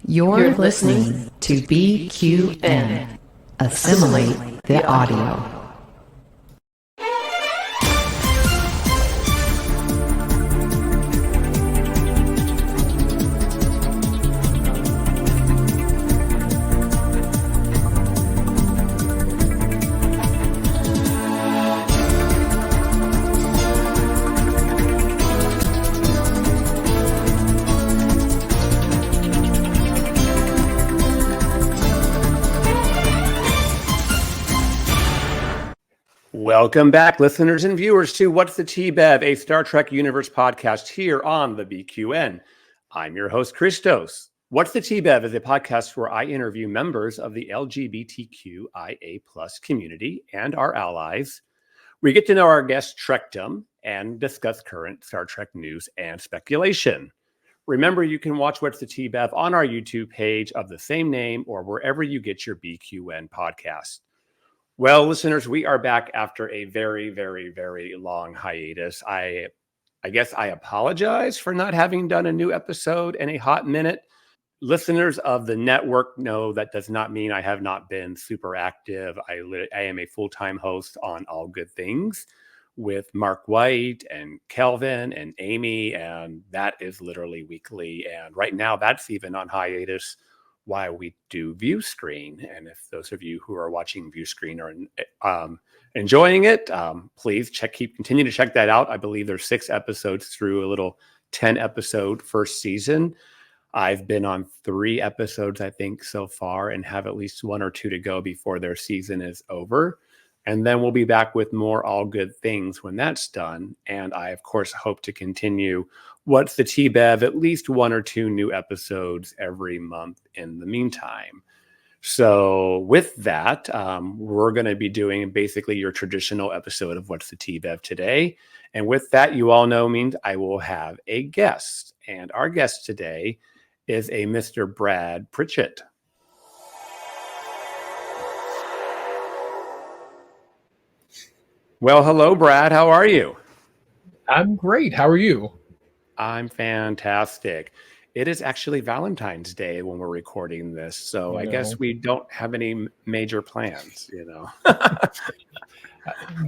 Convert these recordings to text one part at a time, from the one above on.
You're listening to BQN. Assimilate the audio. Welcome back, listeners and viewers, to What's the T-Bev, a Star Trek Universe podcast here on the BQN. I'm your host, Christos. What's the T-Bev is a podcast where I interview members of the LGBTQIA+ community and our allies. We get to know our guest, Trekdom, and discuss current Star Trek news and speculation. Remember, you can watch What's the T-Bev on our YouTube page of the same name or wherever you get your BQN podcast. Well, listeners, we are back after a very, very, very long hiatus. I guess I apologize for not having done a new episode in a hot minute. Listeners of the network know that does not mean I have not been super active. I am a full-time host on All Good Things with Mark White and Kelvin and Amy, and that is literally weekly. And right now, that's even on hiatus while we do View Screen. And if those of you who are watching View Screen are enjoying it, please continue to check that out. I believe there's 6 episodes through a little 10 episode first season. I've been on 3 episodes, I think, so far, and have at least 1 or 2 to go before their season is over. And then we'll be back with more All Good Things when that's done. And I, of course, hope to continue What's the T-Bev, at least 1 or 2 new episodes every month in the meantime. So with that, we're going to be doing basically your traditional episode of What's the T-Bev today. And with that, you all know means I will have a guest. And our guest today is a Mr. Brad Pritchett. Well, hello, Brad. How are you? I'm great. How are you? I'm fantastic. It is actually Valentine's Day when we're recording this, so I guess we don't have any major plans, you know.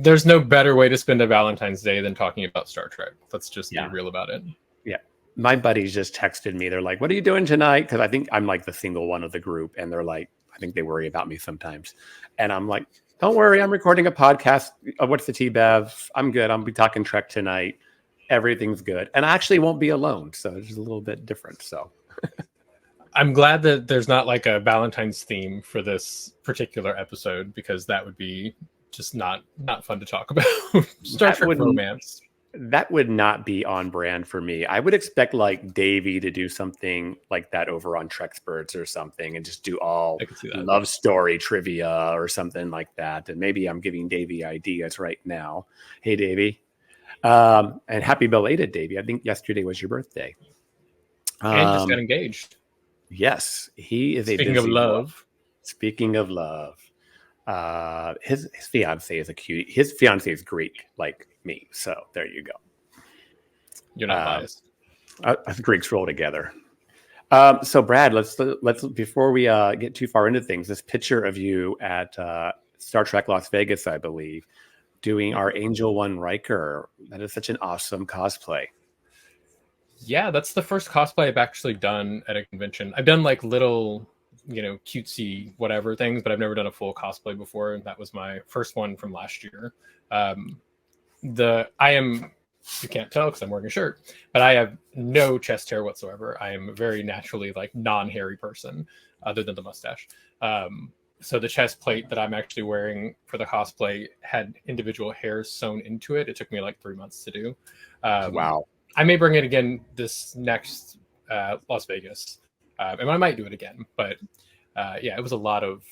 There's no better way to spend a Valentine's Day than talking about Star Trek. Let's just be real about it. Yeah. My buddies just texted me. They're like, what are you doing tonight? Because I think I'm like the single one of the group, and they're like, I think they worry about me sometimes. And I'm like, don't worry, I'm recording a podcast of What's the T-Bev. I'm good. I'll be talking Trek tonight. Everything's good. And I actually won't be alone. So it's a little bit different. So I'm glad that there's not like a Valentine's theme for this particular episode, because that would be just not fun to talk about. Star Trek romance. That would not be on brand for me. I would expect like Davey to do something like that over on Treksperts or something and just do all love story trivia or something like that. And maybe I'm giving Davey ideas right now. Hey, Davey. And happy belated, Davey. I think yesterday was your birthday. And just got engaged. Yes. He is Speaking of love. Speaking of love. His fiance is a cutie. His fiance is Greek, like me. So there you go. You're not biased. Us Greeks roll together. So Brad, let's before we get too far into things, this picture of you at Star Trek Las Vegas, I believe, doing our Angel One Riker. That is such an awesome cosplay. Yeah, that's the first cosplay I've actually done at a convention. I've done like little, cutesy whatever things, but I've never done a full cosplay before. That was my first one from last year. You can't tell because I'm wearing a shirt, but I have no chest hair whatsoever. I am a very naturally like non-hairy person other than the mustache. So the chest plate that I'm actually wearing for the cosplay had individual hairs sewn into it. It took me like 3 months to do. Wow. I may bring it again this next Las Vegas. And I might do it again. But it was a lot of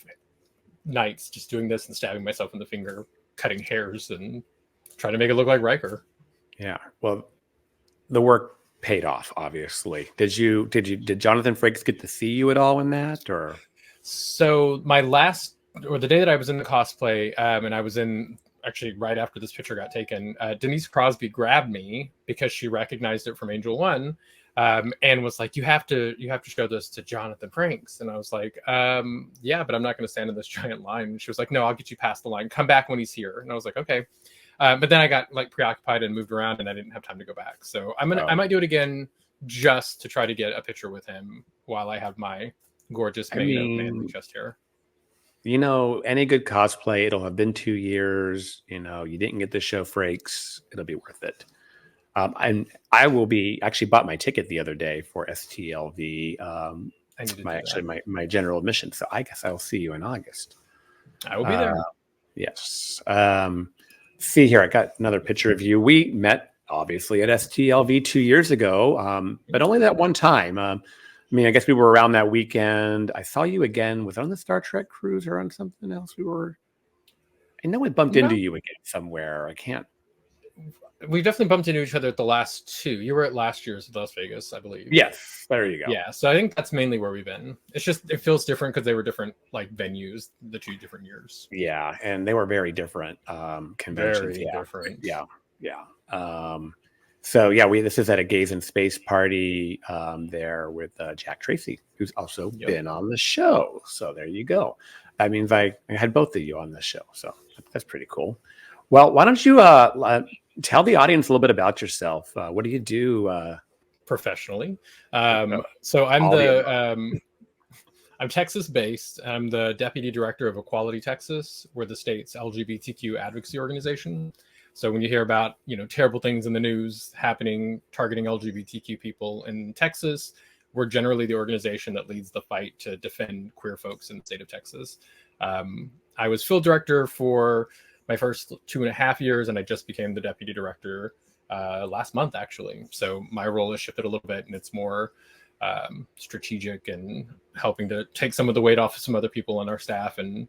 nights just doing this and stabbing myself in the finger, cutting hairs and trying to make it look like Riker. Yeah. Well, the work paid off, obviously. Did Jonathan Frakes get to see you at all in that, or? So the day that I was in the cosplay, and I was in actually right after this picture got taken, Denise Crosby grabbed me because she recognized it from Angel One. and was like, you have to show this to Jonathan Franks. And I was like, yeah, but I'm not going to stand in this giant line. And she was like, no, I'll get you past the line. Come back when he's here. And I was like, okay. But then I got like preoccupied and moved around, and I didn't have time to go back. So I might do it again just to try to get a picture with him while I have my gorgeous mane of manly chest hair. You know, any good cosplay, it'll have been 2 years. You know, you didn't get the show Frakes. It'll be worth it. And I will be actually bought my ticket the other day for STLV. My general admission. So I guess I'll see you in August. I will be there. Yes. See here, I got another picture of you. We met obviously at STLV 2 years ago, but only that one time. I mean, I guess we were around that weekend. I saw you again. Was it on the Star Trek cruise or on something else? I know we bumped into you again somewhere. I can't. We definitely bumped into each other at the last two. You were at last year's Las Vegas, I believe. Yes, there you go. Yeah, so I think that's mainly where we've been. It's just, it feels different because they were different like venues the 2 different years. Yeah, and they were very different conventions. Very different. Yeah. So yeah, this is at a Gaze in Space party there with Jack Tracy, who's also been on the show. So there you go. That means I had both of you on the show. So that's pretty cool. Well, why don't you tell the audience a little bit about yourself? What do you do professionally? So I'm I'm Texas based. I'm the deputy director of Equality Texas. We're the state's LGBTQ advocacy organization. So when you hear about, terrible things in the news happening, targeting LGBTQ people in Texas, we're generally the organization that leads the fight to defend queer folks in the state of Texas. I was field director for my first 2.5 years, and I just became the deputy director last month, actually. So my role has shifted a little bit, and it's more strategic and helping to take some of the weight off of some other people on our staff and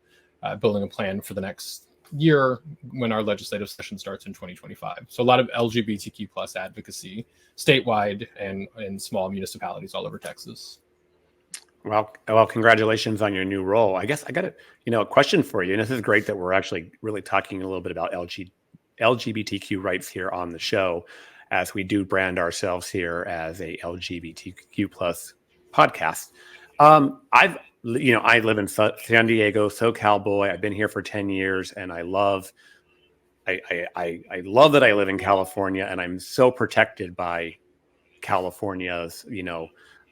building a plan for the next year when our legislative session starts in 2025. So a lot of LGBTQ plus advocacy statewide and in small municipalities all over Texas. Well, congratulations on your new role. I guess I got a question for you. And this is great that we're actually really talking a little bit about LGBTQ rights here on the show, as we do brand ourselves here as a LGBTQ plus podcast. I live in San Diego, SoCal boy. I've been here for 10 years, and I love that I live in California, and I'm so protected by California's,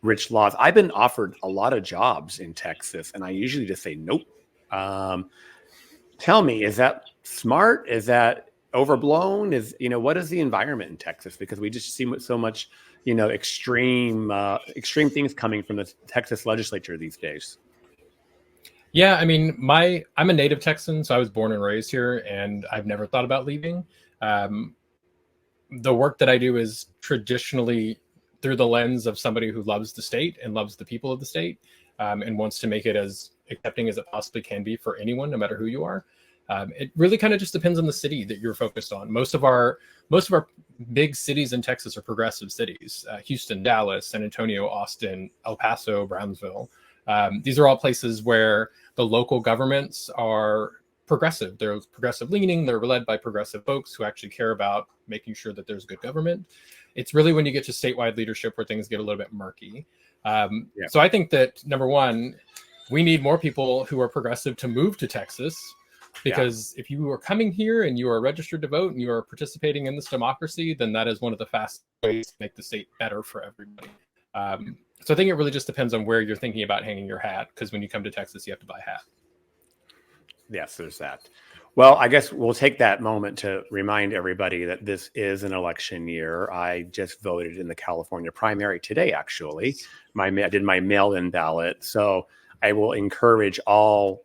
rich laws. I've been offered a lot of jobs in Texas, and I usually just say nope. Tell me, is that smart? Is that overblown? What is the environment in Texas? Because we just see so much, extreme things coming from the Texas legislature these days. Yeah, I mean, I'm a native Texan, so I was born and raised here, and I've never thought about leaving. The work that I do is traditionally through the lens of somebody who loves the state and loves the people of the state, and wants to make it as accepting as it possibly can be for anyone, no matter who you are. It really kind of just depends on the city that you're focused on. Most of our big cities in Texas are progressive cities: Houston, Dallas, San Antonio, Austin, El Paso, Brownsville. These are all places where the local governments are progressive. They're progressive leaning. They're led by progressive folks who actually care about making sure that there's good government. It's really when you get to statewide leadership where things get a little bit murky. So I think that, number one, we need more people who are progressive to move to Texas, because if you are coming here and you are registered to vote and you are participating in this democracy, then that is one of the fastest ways to make the state better for everybody. So I think it really just depends on where you're thinking about hanging your hat, because when you come to Texas, you have to buy a hat. Yes, there's that. Well, I guess we'll take that moment to remind everybody that this is an election year. I just voted in the California primary today, actually. I did my mail-in ballot. So I will encourage anybody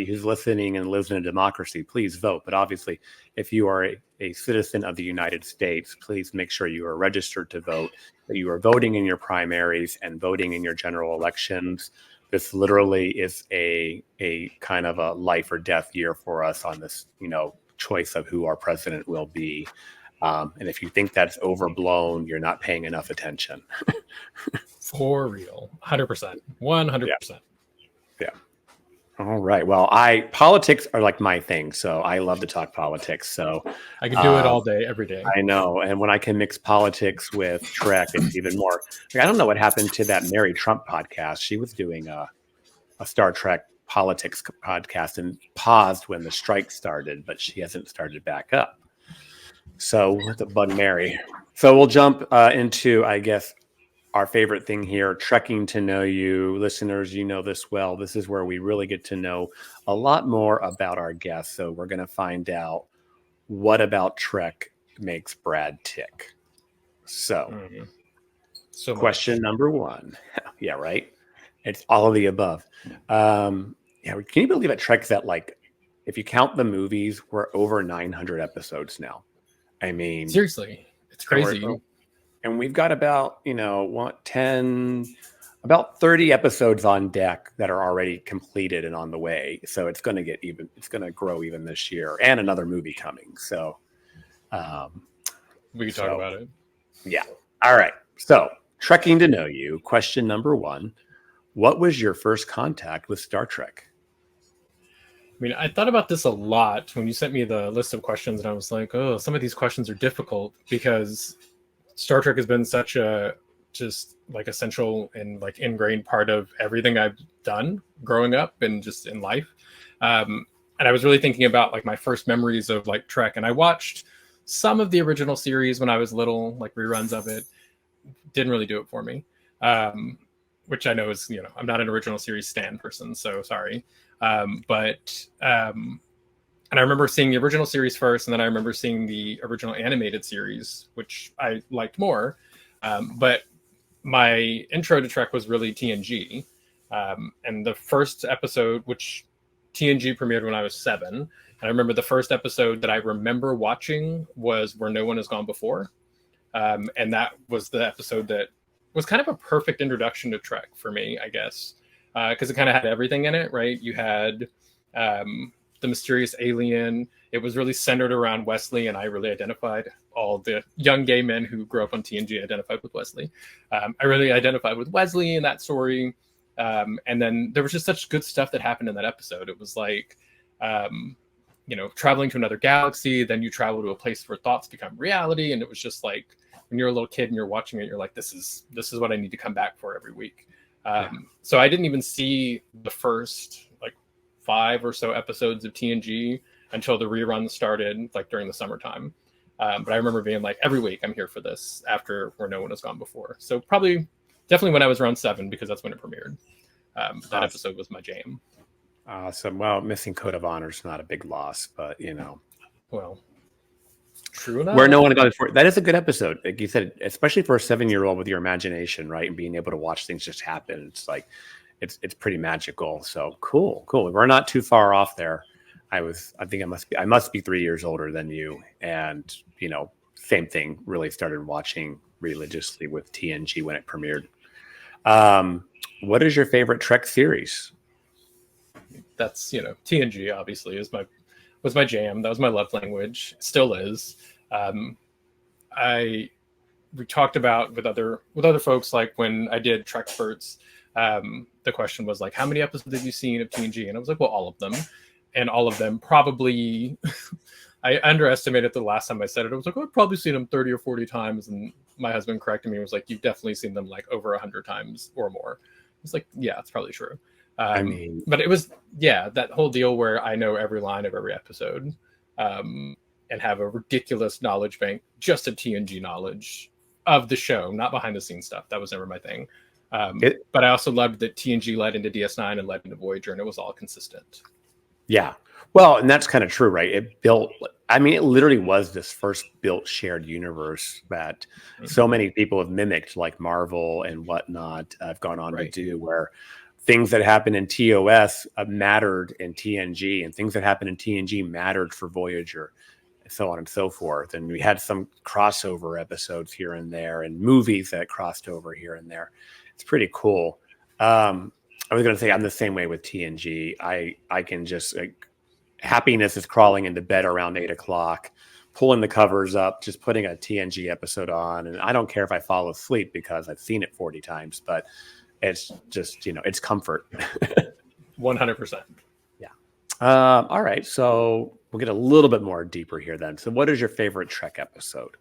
who's listening and lives in a democracy, please vote. But obviously, if you are a citizen of the United States, please make sure you are registered to vote, that you are voting in your primaries and voting in your general elections. This literally is a kind of a life or death year for us on this, choice of who our president will be. And if you think that's overblown, you're not paying enough attention. For real. 100%. 100%. Yeah. All right. Well, politics are like my thing, so I love to talk politics. So I could do it all day, every day. I know, and when I can mix politics with Trek, it's even more. Like, I don't know what happened to that Mary Trump podcast. She was doing a Star Trek politics podcast and paused when the strike started, but she hasn't started back up. So we'll have to bug Mary. So we'll jump into, I guess, our favorite thing here, trekking to know you. Listeners, you know this well. This is where we really get to know a lot more about our guests. So we're going to find out what about Trek makes Brad tick. So, question number one. Yeah, right. It's all of the above. Can you believe at Trek's that, like, if you count the movies, we're over 900 episodes now. I mean, seriously, it's crazy. And we've got about, about 30 episodes on deck that are already completed and on the way. So it's going to grow even this year, and another movie coming. So we can talk about it. Yeah. All right. So trekking to know you. Question number one. What was your first contact with Star Trek? I mean, I thought about this a lot when you sent me the list of questions, and I was like, oh, some of these questions are difficult because Star Trek has been such a just like essential and like ingrained part of everything I've done growing up and just in life. And I was really thinking about like my first memories of like Trek, and I watched some of the original series when I was little, like reruns of it. Didn't really do it for me. Which I know is, I'm not an original series stan person, so sorry. And I remember seeing the original series first, and then I remember seeing the original animated series, which I liked more. But my intro to Trek was really TNG. And the first episode, which TNG premiered when I was 7. And I remember the first episode that I remember watching was Where No One Has Gone Before. And that was the episode that was kind of a perfect introduction to Trek for me, I guess. Because it kind of had everything in it, right? You had the mysterious alien. It was really centered around Wesley, and I really identified. All the young gay men who grew up on TNG identified with Wesley. I really identified with Wesley in that story. And then there was just such good stuff that happened in that episode. It was like, traveling to another galaxy, then you travel to a place where thoughts become reality. And it was just like, when you're a little kid and you're watching it, you're like, this is what I need to come back for every week. So I didn't even see the first like 5 or so episodes of TNG until the rerun started, like during the summertime. But I remember being like, every week I'm here for this after Where No One Has Gone Before. So definitely when I was around 7, because that's when it premiered. That episode was my jam. Awesome. Well, missing Code of Honor is not a big loss, but Well, true enough. Where No One Has Gone Before. That is a good episode. Like you said, especially for a 7-year-old with your imagination, right? And being able to watch things just happen. It's like, it's pretty magical. So cool. We're not too far off there. I think I must be 3 years older than you. And, same thing, really started watching religiously with TNG when it premiered. What is your favorite Trek series? That's, TNG obviously was my jam. That was my love language. Still is. We talked about with other folks, like when I did Trekperts, the question was like, how many episodes have you seen of TNG? And I was like, well, all of them. And all of them probably, I underestimated the last time I said it. I was like, oh, I've probably seen them 30 or 40 times. And my husband corrected me and was like, you've definitely seen them like over 100 times or more. I was like, yeah, it's probably true. But it was, that whole deal where I know every line of every episode and have a ridiculous knowledge bank, just of TNG knowledge of the show, not behind the scenes stuff. That was never my thing. But I also loved that TNG led into DS9 and led into Voyager, and it was all consistent. Yeah. Well, and that's kind of true, right? It literally was this first built shared universe that so many people have mimicked, like Marvel and whatnot, have gone on to do, where things that happened in TOS mattered in TNG, and things that happened in TNG mattered for Voyager, and so on and so forth. And we had some crossover episodes here and there, and movies that crossed over here and there. It's pretty cool. I was going to say I'm the same way with TNG. I can just happiness is crawling into bed around 8 o'clock, pulling the covers up, just putting a TNG episode on, and I don't care if I fall asleep because I've seen it 40 times. But it's just it's comfort. 100%. All right, so we'll get a little bit more deeper here then. So, what is your favorite Trek episode?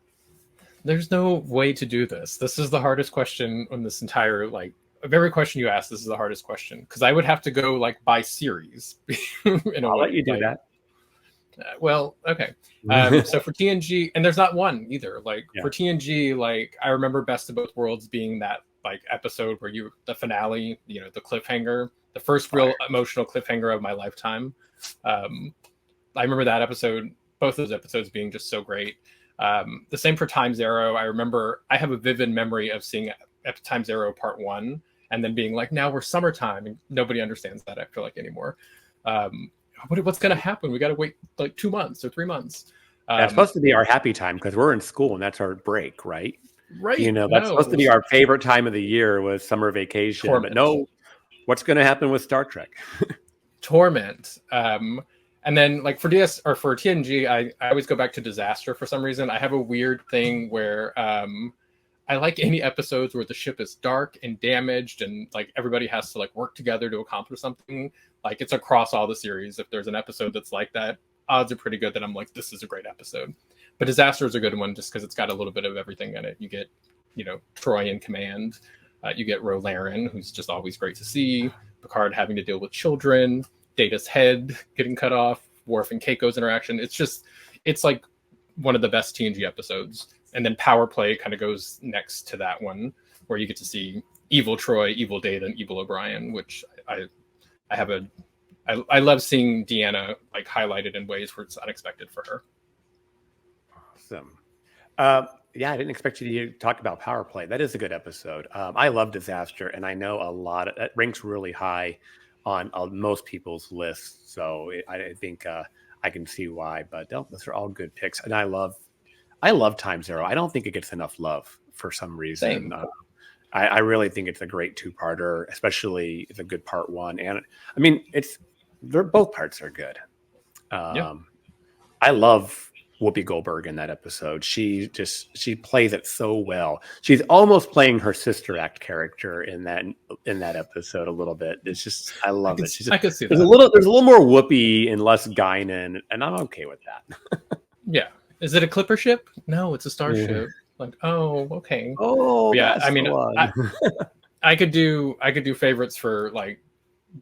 There's no way to do this. This is the hardest question on this entire of every question you ask. This is the hardest question because I would have to go like by series in a I'll way. let you do that. Well, okay. So for TNG, and there's not one either. For TNG, I remember Best of Both Worlds being that episode where the finale, the cliffhanger, the first real emotional cliffhanger of my lifetime. I remember that episode, both those episodes being just so great. The same for Time Zero. I have a vivid memory of seeing Time Zero Part 1 and then being like, now we're summertime, and nobody understands that, I feel like, anymore. What's going to happen? We got to wait 2 months or 3 months. That's supposed to be our happy time because we're in school and that's our break, right? Right. That's supposed to be our favorite time of the year was summer vacation. Torment. But no, what's going to happen with Star Trek? Torment. And then for for TNG, I always go back to Disaster for some reason. I have a weird thing where I like any episodes where the ship is dark and damaged and everybody has to work together to accomplish something. It's across all the series. If there's an episode that's like that, odds are pretty good that I'm like, this is a great episode. But Disaster is a good one just because it's got a little bit of everything in it. You get, Troy in command. You get Rolaren, who's just always great to see. Picard having to deal with children. Data's head getting cut off. Worf and Keiko's interaction. It's one of the best TNG episodes. And then Power Play kind of goes next to that one, where you get to see evil Troy, evil Data, and evil O'Brien, which I love seeing Deanna highlighted in ways where it's unexpected for her. Awesome. Yeah, I didn't expect you to talk about Power Play. That is a good episode. I love Disaster, and I know that ranks really high on most people's lists. So I think I can see why. But those are all good picks, and I love Time Zero. I don't think it gets enough love for some reason. I really think it's a great two-parter, especially it's a good part one. And I mean, both parts are good. I love Whoopi Goldberg in that episode. She plays it so well. She's almost playing her Sister Act character in that episode a little bit. It's just, I love it. I can see that. There's a little more Whoopi and less Guinan, and I'm okay with that. Yeah. Is it a clipper ship? No, it's a starship. Oh, okay. Oh, yeah. I mean, I could do favorites for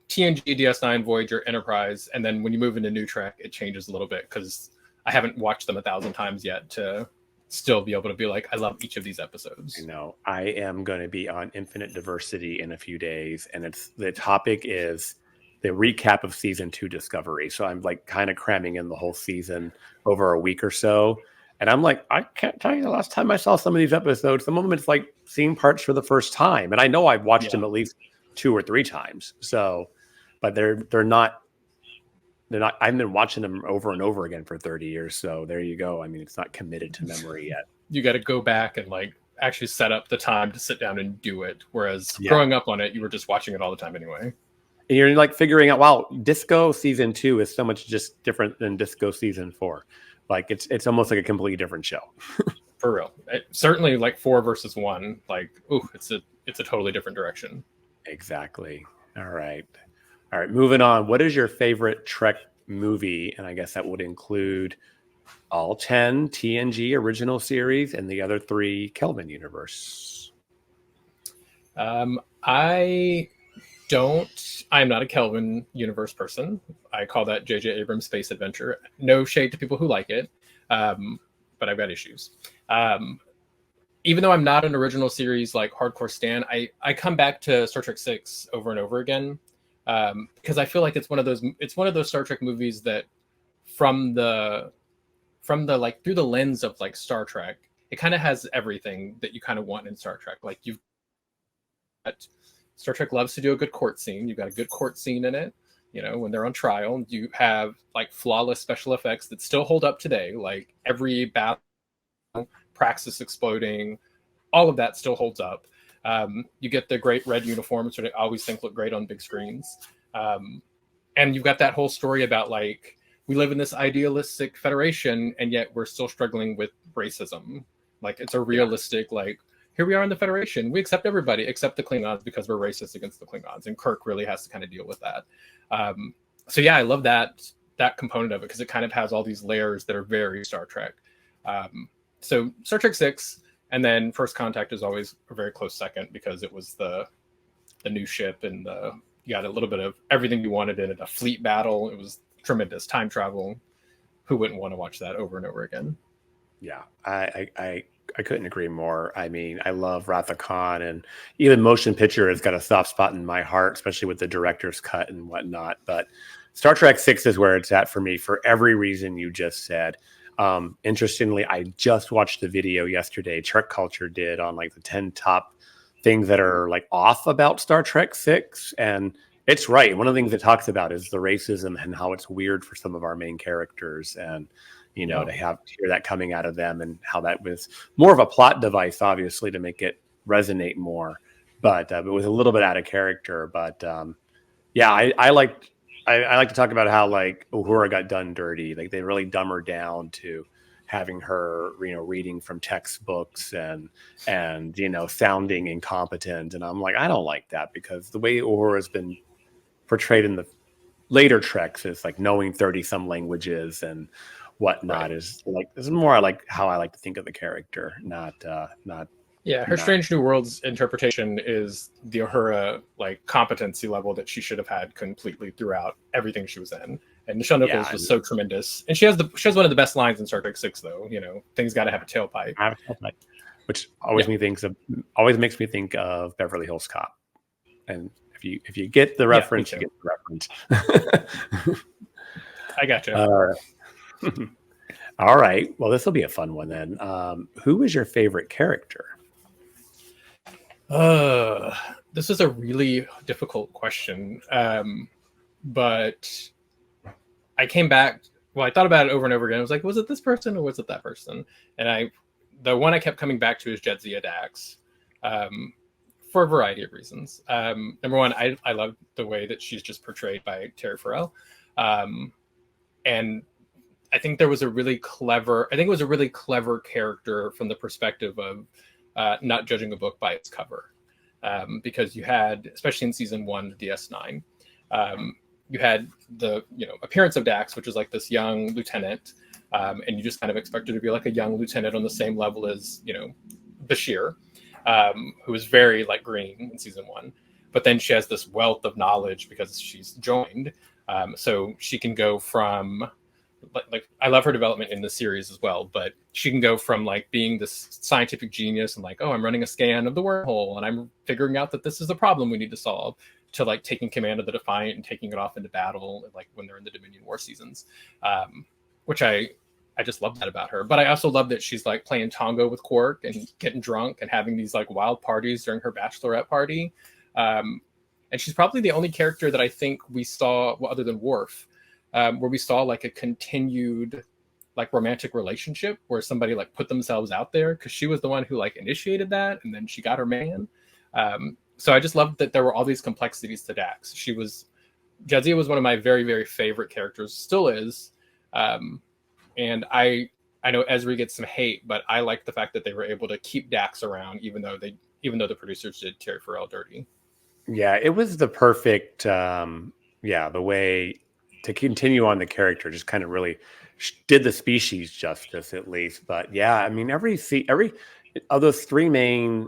TNG, DS9, Voyager, Enterprise, and then when you move into New Trek, it changes a little bit because I haven't watched them 1,000 times yet to still be able to be I love each of these episodes. I know. I am going to be on Infinite Diversity in a few days, and the topic is the recap of season 2 Discovery. So I'm kind of cramming in the whole season over a week or so. And I'm I can't tell you the last time I saw some of these episodes. Some of them it's seeing parts for the first time. And I know I've watched them at least 2 or 3 times. So, but they're not, I've been watching them over and over again for 30 years. So there you go. I mean, it's not committed to memory yet. You got to go back and actually set up the time to sit down and do it. Whereas growing up on it, you were just watching it all the time anyway. And you're figuring out, wow, Disco season 2 is so much just different than Disco season 4. It's almost like a completely different show. For real. Certainly 4 versus 1, it's a totally different direction. Exactly. All right. Moving on. What is your favorite Trek movie? And I guess that would include all 10 TNG original series and the other 3 Kelvin universe. I'm not a Kelvin universe person. I call that J.J. Abrams Space Adventure. No shade to people who like it, but I've got issues. Even though I'm not an original series hardcore stan, I come back to Star Trek 6 over and over again because I feel like it's one of those Star Trek movies that from the through the lens of Star Trek, it kind of has everything that you kind of want in Star Trek. You've got Star Trek loves to do a good court scene. You've got a good court scene in it. When they're on trial, you have flawless special effects that still hold up today. Every battle, Praxis exploding, all of that still holds up. You get the great red uniforms, which I always think look great on big screens. And you've got that whole story about we live in this idealistic Federation, and yet we're still struggling with racism. It's a realistic here we are in the Federation. We accept everybody except the Klingons because we're racist against the Klingons. And Kirk really has to kind of deal with that. So yeah, I love that component of it because it kind of has all these layers that are very Star Trek. So Star Trek 6, and then First Contact is always a very close second because it was the new ship and you got a little bit of everything you wanted in it. A fleet battle. It was tremendous. Time travel. Who wouldn't want to watch that over and over again? Yeah, I couldn't agree more. I mean, I love Wrath of Khan, and even motion picture has got a soft spot in my heart, especially with the director's cut and whatnot. But Star Trek 6 is where it's at for me for every reason you just said. Interestingly, I just watched the video yesterday. Trek Culture did on like the 10 top things that are like off about Star Trek 6, and it's right. One of the things it talks about is the racism and how it's weird for some of our main characters, and to hear that coming out of them, and how that was more of a plot device, obviously, to make it resonate more. But it was a little bit out of character. But yeah, I like to talk about how like Uhura got done dirty. Like they really dumb her down to having her, reading from textbooks and sounding incompetent. And I'm like, I don't like that, because the way Uhura has been portrayed in the later Treks is like knowing 30 some languages and whatnot, is like, this is more like how I like to think of the character, not her Strange New Worlds interpretation is the Uhura like competency level that she should have had completely throughout everything she was in. And Nichelle Nichols was so tremendous, and she has one of the best lines in Star Trek 6, though. Things got to have a tailpipe, which always makes me think of Beverly Hills Cop. And if you get the reference, you get the reference. I gotcha. All right. Well, this will be a fun one then. Who is your favorite character? This is a really difficult question. But I came back. Well, I thought about it over and over again. I was like, was it this person or was it that person? And the one I kept coming back to is Jadzia Dax, for a variety of reasons. Number one, I love the way that she's just portrayed by Terry Farrell. And I think it was a really clever character from the perspective of not judging a book by its cover. Because you had, especially in season 1, DS9, you had the appearance of Dax, which is like this young lieutenant, and you just kind of expect her to be like a young lieutenant on the same level as Bashir, who is very like green in season 1, but then she has this wealth of knowledge because she's joined, so she can go from like I love her development in the series as well, but she can go from like being this scientific genius and like, oh, I'm running a scan of the wormhole and I'm figuring out that this is a problem we need to solve, to like taking command of the Defiant and taking it off into battle, like when they're in the Dominion War seasons, which I just love that about her. But I also love that she's like playing Tongo with Quark and getting drunk and having these like wild parties during her bachelorette party. And she's probably the only character that I think we saw, well, other than Worf, where we saw like a continued like romantic relationship where somebody like put themselves out there, because she was the one who like initiated that, and then she got her man. So I just loved that there were all these complexities to Dax. Jadzia was one of my very, very favorite characters, still is. And I know Ezri gets some hate, but I like the fact that they were able to keep Dax around, even though the producers did Terry Farrell dirty. Yeah, it was the perfect, the way to continue on the character, just kind of really did the species justice, at least. But yeah, I mean, every of those 3 main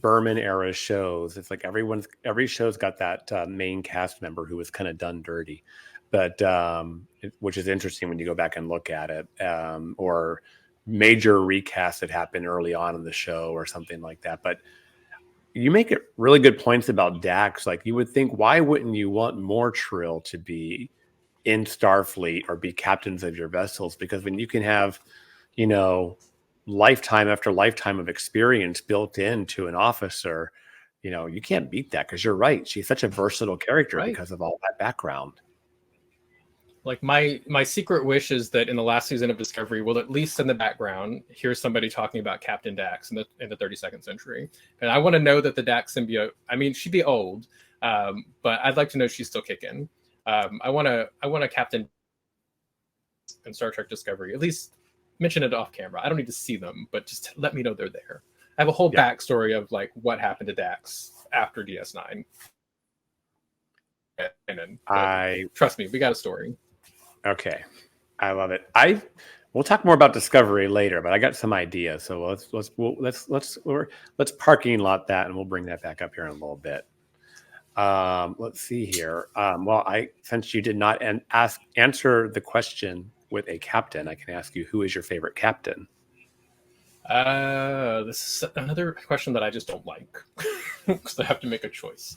Berman era shows, it's like every show's got that main cast member who was kind of done dirty, but which is interesting when you go back and look at it, or major recasts that happened early on in the show or something like that. But you make it really good points about Dax. Like, you would think, why wouldn't you want more Trill to be in Starfleet or be captains of your vessels? Because when you can have, lifetime after lifetime of experience built into an officer, you can't beat that, because you're right. She's such a versatile character because of all that background. Like my secret wish is that in the last season of Discovery, we'll at least in the background hear somebody talking about Captain Dax in the 32nd century. And I want to know that the Dax symbiote, I mean, she'd be old, but I'd like to know she's still kicking. I want a Captain in Star Trek Discovery, at least mention it off camera. I don't need to see them, but just let me know they're there. I have a whole backstory of like what happened to Dax after DS9. canon. I Trust me, we got a story. Okay, I love it. We'll talk more about Discovery later, but I got some ideas. So let's parking lot that, and we'll bring that back up here in a little bit. Let's see here. Since you did not answer the question with a captain, I can ask you, who is your favorite captain? This is another question that I just don't like because I have to make a choice.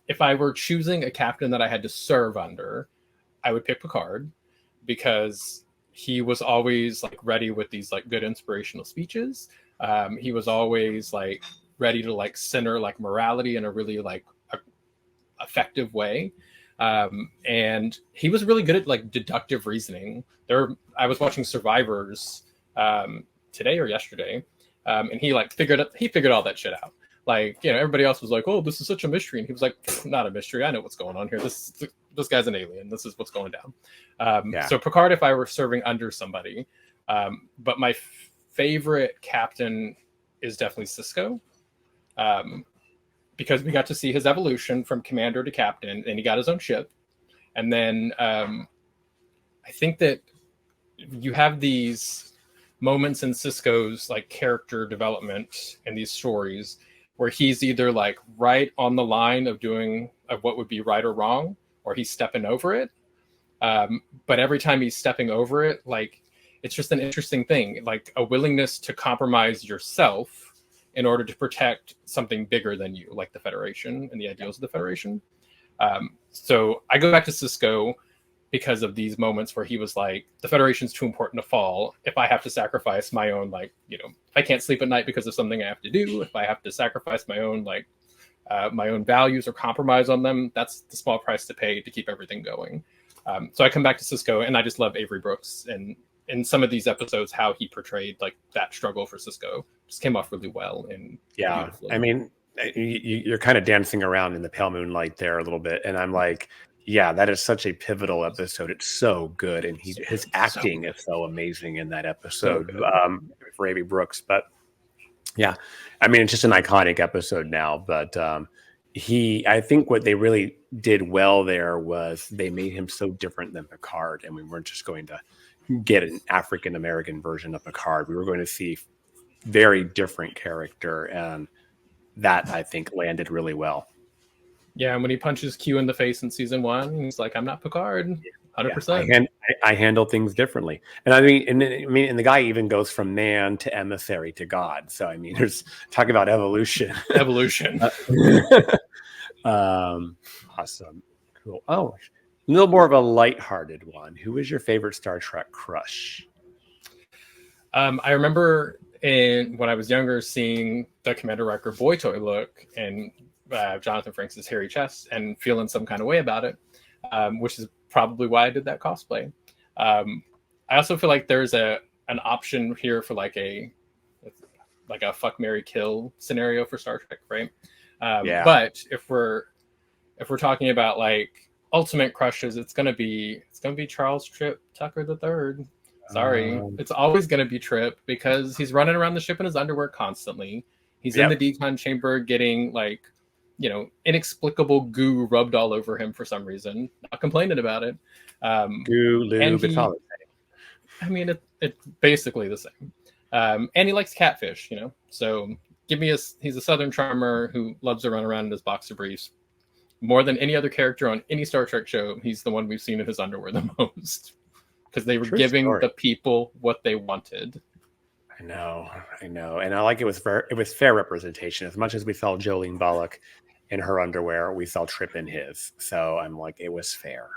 If I were choosing a captain that I had to serve under, I would pick Picard because he was always like ready with these like good inspirational speeches. He was always like ready to like center like morality in a really like effective way. And he was really good at like deductive reasoning. I was watching Survivors today or yesterday, and he figured all that shit out. Like, everybody else was like, "Oh, this is such a mystery," and he was like, "Not a mystery. I know what's going on here. This guy's an alien. This is what's going down." So Picard, if I were serving under somebody, but my favorite captain is definitely Sisko, because we got to see his evolution from commander to captain, and he got his own ship. And then I think that you have these moments in Sisko's like character development in these stories where he's either like right on the line of what would be right or wrong, or he's stepping over it. But every time he's stepping over it, like, it's just an interesting thing, like a willingness to compromise yourself in order to protect something bigger than you, like the Federation and the ideals of the Federation. So I go back to Sisko because of these moments where he was like, the Federation's too important to fall. If I have to sacrifice my own, like, if I can't sleep at night because of something I have to do, if I have to sacrifice my own, like, my own values or compromise on them, that's the small price to pay to keep everything going. So I come back to Sisko, and I just love Avery Brooks. And in some of these episodes, how he portrayed like that struggle for Sisko just came off really well. And beautifully. I mean, you're kind of dancing around in the pale moonlight there a little bit, and I'm like, yeah, that is such a pivotal episode. It's so good, and his acting is so amazing in that episode for Avery Brooks. But yeah, I mean, it's just an iconic episode now. But I think what they really did well there was they made him so different than Picard, and we weren't just going to get an African American version of Picard. We were going to see very different character, and that I think landed really well. Yeah, and when he punches Q in the face in season 1, he's like, "I'm not Picard, 100%." Yeah, I handle things differently, and and the guy even goes from man to emissary to God. So I mean, there's talk about evolution. Evolution. Awesome, cool. Oh, a little more of a lighthearted one. Who is your favorite Star Trek crush? I remember when I was younger seeing the Commander Riker boy toy look and Jonathan Frakes' hairy chest and feeling some kind of way about it, which is probably why I did that cosplay. I also feel like there's an option here for like a fuck, marry, kill scenario for Star Trek, right? But if we're talking about like ultimate crushes, it's gonna be Charles Trip Tucker III. Sorry, it's always gonna be Trip because he's running around the ship in his underwear constantly. He's in the decon chamber getting like, inexplicable goo rubbed all over him for some reason. Not complaining about it. Goo, lube, it's all the same. I mean, it's basically the same. And he likes catfish, So he's a Southern charmer who loves to run around in his boxer briefs. More than any other character on any Star Trek show, he's the one we've seen in his underwear the most. Because they were giving the people what they wanted. I know, and I like it was fair representation. As much as we saw Jolene Bullock in her underwear, we saw Trip in his. So I'm like, it was fair.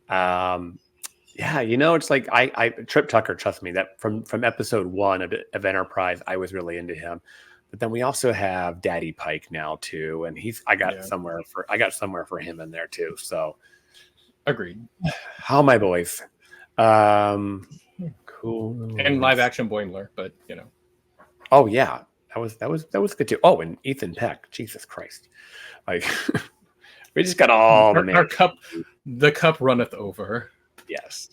It's like I Trip Tucker. Trust me, that from episode 1 of Enterprise, I was really into him. But then we also have Daddy Pike now too, and I got somewhere for him in there too. So agreed. How my boys. Cool. And live action Boimler, but Oh yeah, that was good too. Oh, and Ethan Peck, Jesus Christ, like we just got all our cup. The cup runneth over. Yes.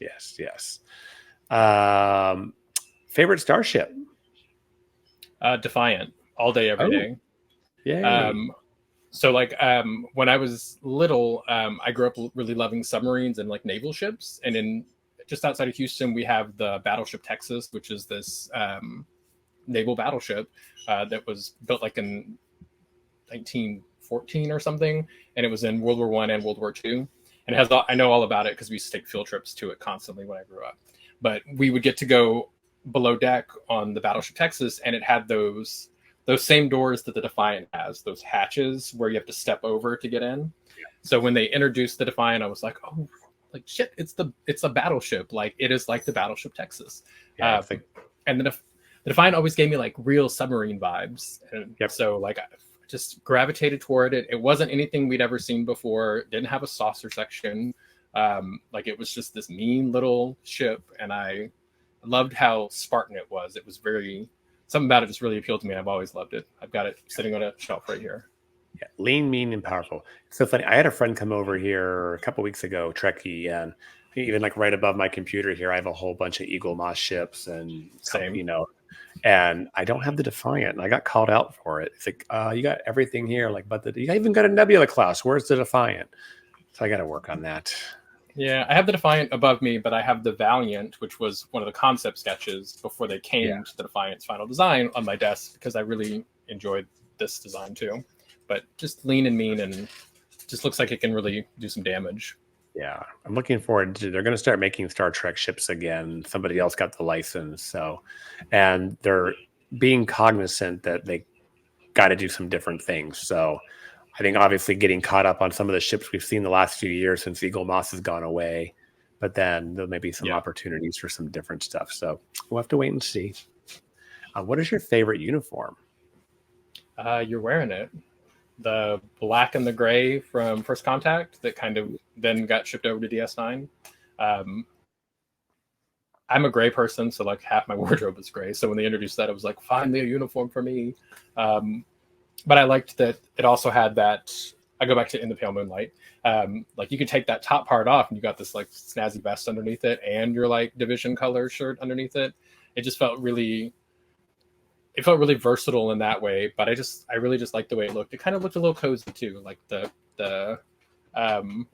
Favorite starship? Defiant, all day, every day. Yeah. So like when I was little, I grew up really loving submarines and like naval ships. And in just outside of Houston, we have the battleship Texas, which is this naval battleship that was built like in 1914 or something, and it was in World War I and World War II. And it has I know all about it because we used to take field trips to it constantly when I grew up. But we would get to go below deck on the battleship Texas, and it had those same doors that the Defiant has, those hatches where you have to step over to get in. Yeah. So when they introduced the Defiant, I was like, oh, like shit, it's a battleship. Like it is like the battleship Texas. Yeah, and the Defiant always gave me like real submarine vibes. And so like I just gravitated toward it. It wasn't anything we'd ever seen before. It didn't have a saucer section. Like it was just this mean little ship. And I loved how Spartan it was. It was something about it just really appealed to me. I've always loved it. I've got it sitting on a shelf right here. Yeah, lean, mean, and powerful. It's so funny. I had a friend come over here a couple weeks ago, Trekkie, and even like right above my computer here, I have a whole bunch of Eagle Moss ships and same, and I don't have the Defiant. And I got called out for it. It's like, you got everything here, like, but you even got a Nebula class. Where's the Defiant? So I got to work on that. Yeah, I have the Defiant above me, but I have the Valiant, which was one of the concept sketches before they came to the Defiant's final design on my desk because I really enjoyed this design too. But just lean and mean and just looks like it can really do some damage. Yeah, I'm looking forward to. They're going to start making Star Trek ships again. Somebody else got the license, and they're being cognizant that they got to do some different things. So I think obviously getting caught up on some of the ships we've seen the last few years since Eagle Moss has gone away, but then there may be some opportunities for some different stuff. So we'll have to wait and see. What is your favorite uniform? You're wearing it. The black and the gray from First Contact that kind of then got shipped over to DS9. I'm a gray person, so like half my wardrobe is gray. So when they introduced that, I was like, finally a uniform for me. But I liked that it also had that. I go back to In the Pale Moonlight. Like you could take that top part off and you got this like snazzy vest underneath it and your like division color shirt underneath it. It just felt really versatile in that way, but I really just liked the way it looked. It kind of looked a little cozy too. Like the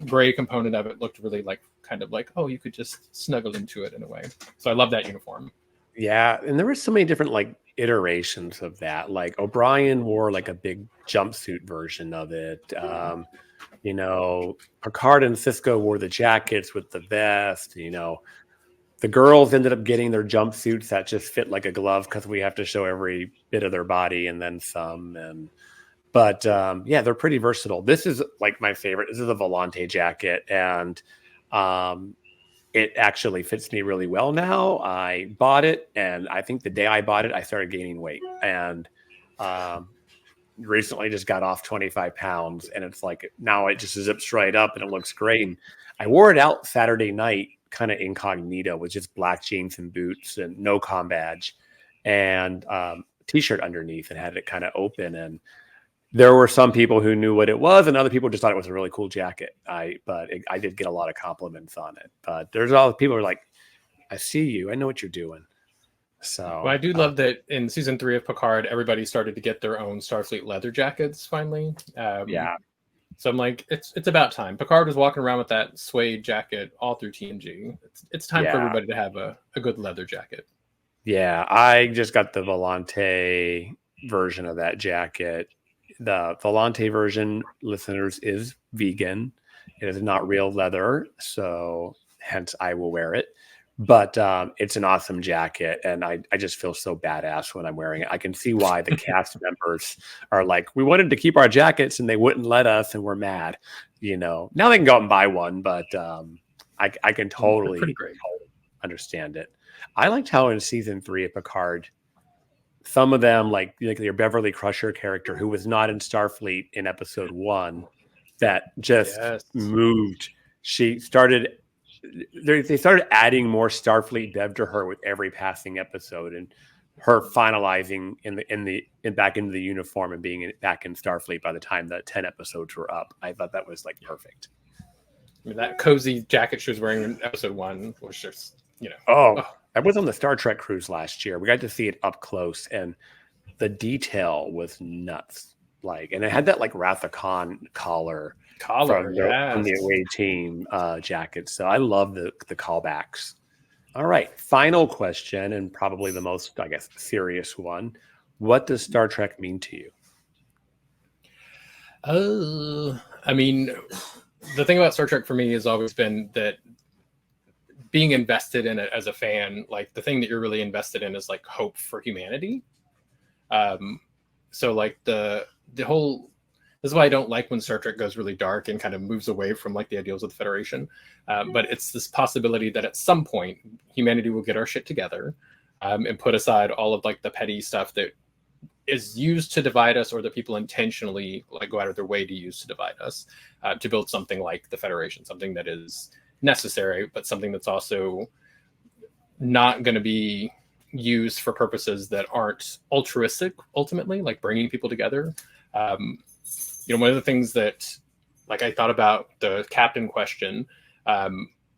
gray component of it looked really like kind of like, oh, you could just snuggle into it in a way. So I love that uniform. Yeah. And there were so many different like iterations of that. Like O'Brien wore like a big jumpsuit version of it. Picard and Cisco wore the jackets with the vest, The girls ended up getting their jumpsuits that just fit like a glove because we have to show every bit of their body and then some. But they're pretty versatile. This is like my favorite. This is a Volante jacket, and it actually fits me really well now. I bought it, and I think the day I bought it, I started gaining weight, and recently just got off 25 pounds, and it's like now it just zips right up, and it looks great. And I wore it out Saturday night, kind of incognito with just black jeans and boots and no comm badge and t-shirt underneath and had it kind of open. And there were some people who knew what it was and other people just thought it was a really cool jacket. I did get a lot of compliments on it, but there's all people who are like, I see you, I know what you're doing. So well, I do love that in season 3 of Picard, everybody started to get their own Starfleet leather jackets finally. So I'm like, it's about time. Picard was walking around with that suede jacket all through TNG. It's time for everybody to have a good leather jacket. Yeah, I just got the Volante version of that jacket. The Volante version, listeners, is vegan. It is not real leather, so hence I will wear it. But it's an awesome jacket, and I just feel so badass when I'm wearing it. I can see why the cast members are like, we wanted to keep our jackets, and they wouldn't let us, and we're mad. Now they can go out and buy one, but I can totally understand it. I liked how in season 3 of Picard, some of them, like your Beverly Crusher character, who was not in Starfleet in episode 1, that just moved. They started adding more Starfleet dev to her with every passing episode, and her finalizing back into the uniform and being back in Starfleet by the time the 10 episodes were up. I thought that was like perfect. I mean, that cozy jacket she was wearing in episode 1 was just, I was on the Star Trek cruise last year. We got to see it up close, and the detail was nuts. Like, and it had that like Wrath of Khan collar from the away team jacket. So I love the callbacks. All right, final question, and probably the most, I guess, serious one. What does Star Trek mean to you? I mean, the thing about Star Trek for me has always been that being invested in it as a fan, like the thing that you're really invested in is like hope for humanity. So like the whole, this is why I don't like when Star Trek goes really dark and kind of moves away from like the ideals of the Federation. But it's this possibility that at some point humanity will get our shit together and put aside all of like the petty stuff that is used to divide us, or that people intentionally like go out of their way to use to divide us, to build something like the Federation, something that is necessary, but something that's also not going to be used for purposes that aren't altruistic, ultimately, like bringing people together. One of the things that like I thought about the captain question,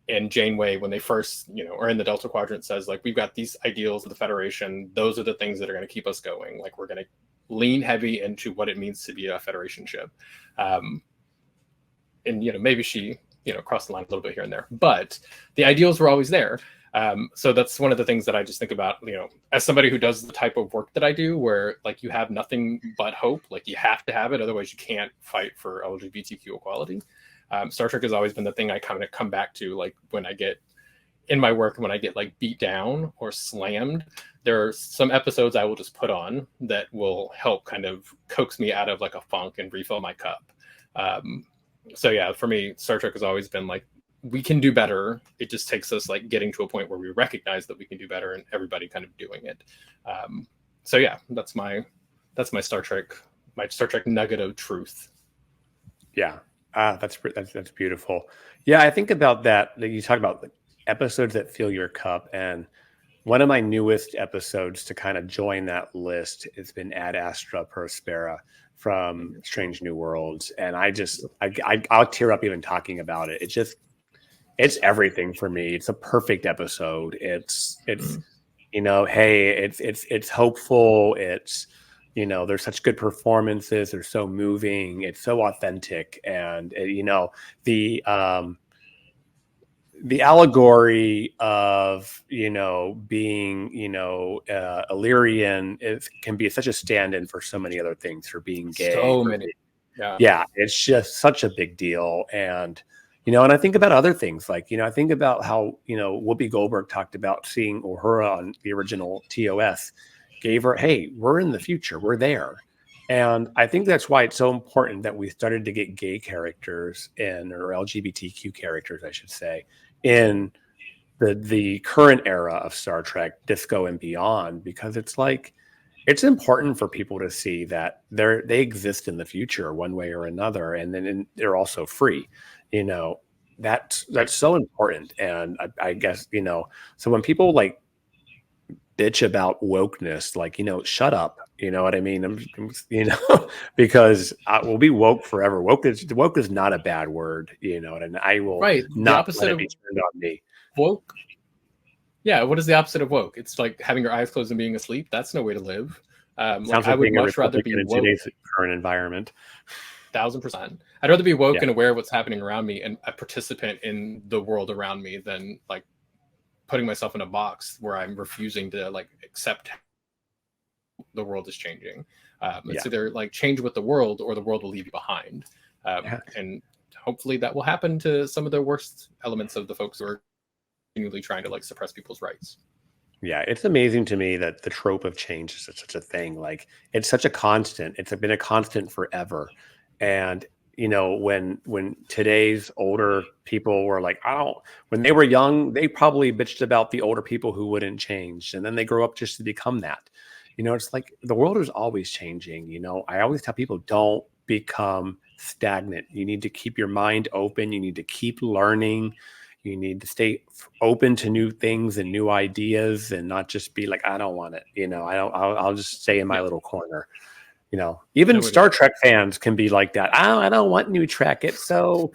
and Janeway, when they first, are in the Delta Quadrant, says like, we've got these ideals of the Federation. Those are the things that are going to keep us going. Like, we're going to lean heavy into what it means to be a Federation ship. And, maybe she, crossed the line a little bit here and there, but the ideals were always there. So that's one of the things that I just think about, as somebody who does the type of work that I do, where like you have nothing but hope, like you have to have it. Otherwise you can't fight for LGBTQ equality. Star Trek has always been the thing I kind of come back to, like when I get in my work, when I get like beat down or slammed, there are some episodes I will just put on that will help kind of coax me out of like a funk and refill my cup. So yeah, for me, Star Trek has always been like, we can do better. It just takes us like getting to a point where we recognize that we can do better and everybody kind of doing it. So yeah, that's my Star Trek nugget of truth. Yeah. That's beautiful. Yeah, I think about that. You talk about the episodes that fill your cup, and one of my newest episodes to kind of join that list has been Ad Astra Per Spera from Strange New Worlds, and I'll tear up even talking about it. It's everything for me. It's a perfect episode. It's it's hopeful. It's there's such good performances. They're so moving. It's so authentic. And, the allegory of, being, Illyrian can be such a stand-in for so many other things, for being gay. So many. Yeah. It's just such a big deal. And, and I think about other things like, I think about how, Whoopi Goldberg talked about seeing Uhura on the original TOS. Gave her, hey, we're in the future, we're there. And I think that's why it's so important that we started to get gay characters or LGBTQ characters, I should say, in the current era of Star Trek, Disco and beyond, because it's like, it's important for people to see that they exist in the future one way or another, and then they're also free. That's so important. And I guess, so when people like bitch about wokeness, like, shut up, you know what I mean? Because we'll be woke forever. Woke is not a bad word, and I will not let it be turned on me. Woke. Yeah, what is the opposite of woke? It's like having your eyes closed and being asleep. That's no way to live. Sounds like I would much rather be woke in today's current environment. 1000%. I'd rather be woke and aware of what's happening around me and a participant in the world around me than like putting myself in a box where I'm refusing to like accept the world is changing. It's either like change with the world or the world will leave you behind. And hopefully that will happen to some of the worst elements of the folks who are continually trying to like suppress people's rights. Yeah, it's amazing to me that the trope of change is such a thing. Like, it's such a constant. It's been a constant forever. And when today's older people were like, when they were young, they probably bitched about the older people who wouldn't change. And then they grow up just to become that. It's like the world is always changing. I always tell people, don't become stagnant. You need to keep your mind open. You need to keep learning. You need to stay open to new things and new ideas, and not just be like, I don't want it. I'll just stay in my little corner. Even Star Trek fans can be like that. I don't want new Trek. It's so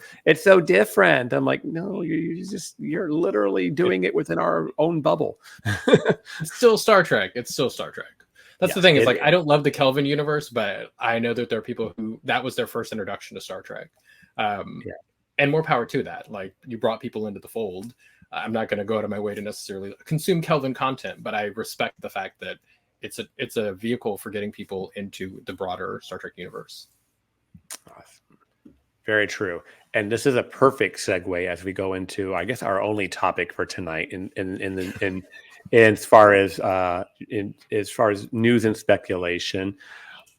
different. I'm like, no, you're literally doing it within our own bubble. It's still Star Trek. That's the thing. Is like I don't love the Kelvin universe, but I know that there are people who that was their first introduction to Star Trek. And more power to that. Like you brought people into the fold. I'm not going to go out of my way to necessarily consume Kelvin content, but I respect the fact that it's a vehicle for getting people into the broader Star Trek universe. Awesome. Very true. And this is a perfect segue as we go into, I guess, our only topic for tonight in as far as news and speculation.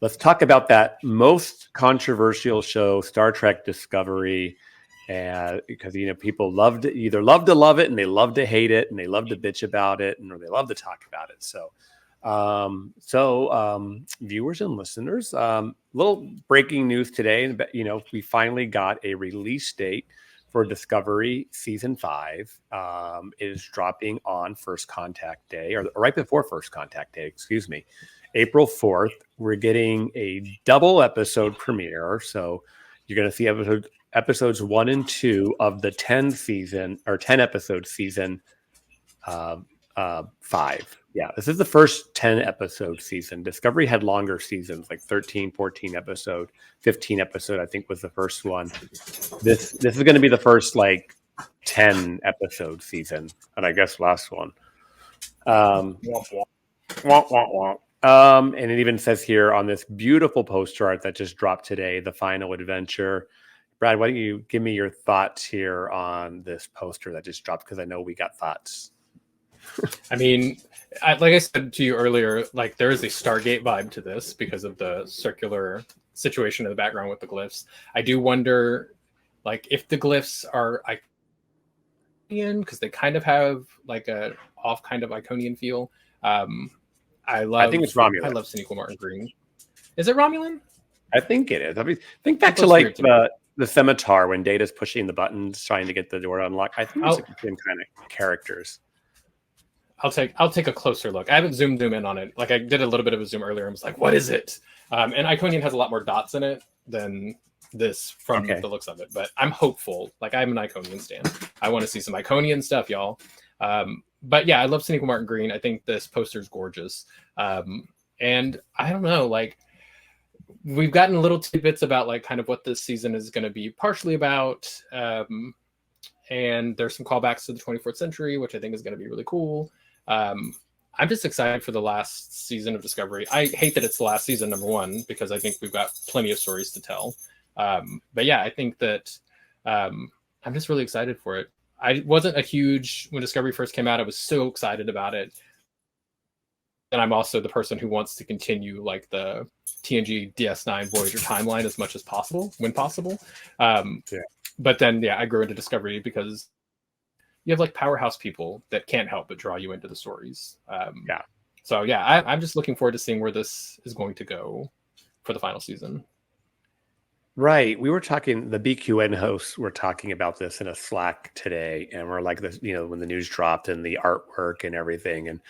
Let's talk about that most controversial show, Star Trek Discovery. Because people either love to love it and they love to hate it and they love to bitch about it or they love to talk about it. So viewers and listeners, little breaking news today. We finally got a release date for Discovery Season 5. It is dropping on First Contact Day, or right before First Contact Day, excuse me, April 4th. We're getting a double episode premiere. So you're going to see episodes 1 and 2 of the 10 episode season 5. Yeah, this is the first 10 episode season. Discovery had longer seasons, like 13, 14 episode, 15 episode, I think was the first one. This is going to be the first 10 episode season, and I guess last one. And it even says here on this beautiful poster art that just dropped today, the final adventure. Brad, why don't you give me your thoughts here on this poster that just dropped? Because I know we got thoughts. I mean, like I said to you earlier, there is a Stargate vibe to this because of the circular situation in the background with the glyphs. I do wonder, if the glyphs are Iconian, because they kind of have a off kind of Iconian feel. I think it's Romulan. I love Sonequa Martin Green. Is it Romulan? I think it is. I mean, think back to the scimitar when Data's pushing the buttons trying to get the door to unlock. I think it's the same kind of characters. I'll take a closer look. I haven't zoomed in on it. I did a little bit of a zoom earlier and was like, what is it? And Iconian has a lot more dots in it than this from the looks of it. But I'm hopeful. I'm an Iconian stan. I want to see some Iconian stuff, y'all. But yeah, I love Sonequa Martin Green. I think this poster is gorgeous. And I don't know, we've gotten little tidbits about kind of what this season is going to be partially about. And there's some callbacks to the 24th century, which I think is going to be really cool. I'm just excited for the last season of Discovery. I hate that it's the last season, number one, because I think we've got plenty of stories to tell. But yeah, I think that I'm just really excited for it. I wasn't when Discovery first came out, I was so excited about it. And I'm also the person who wants to continue the TNG DS9 Voyager timeline as much as possible, when possible. But then, I grew into Discovery because you have powerhouse people that can't help but draw you into the stories. So I'm just looking forward to seeing where this is going to go for the final season. Right. We were talking, the BQN hosts were talking about this in a Slack today, and we're this, when the news dropped and the artwork and everything. And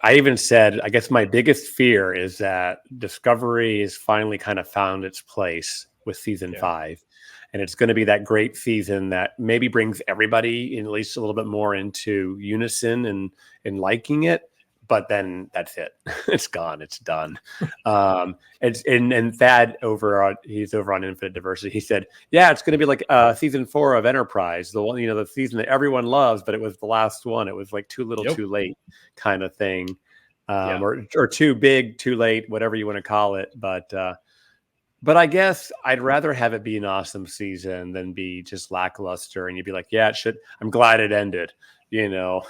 I even said, I guess my biggest fear is that Discovery has finally kind of found its place with season 5. And it's going to be that great season that maybe brings everybody in at least a little bit more into unison and liking it. But then that's it. It's gone. It's done. And Thad he's over on Infinite Diversity. He said, yeah, it's going to be season 4 of Enterprise, the one, the season that everyone loves, but it was the last one. It was too little, too late kind of thing. Or too big, too late, whatever you want to call it. But I guess I'd rather have it be an awesome season than be just lackluster. And you'd be yeah, it should. I'm glad it ended. We don't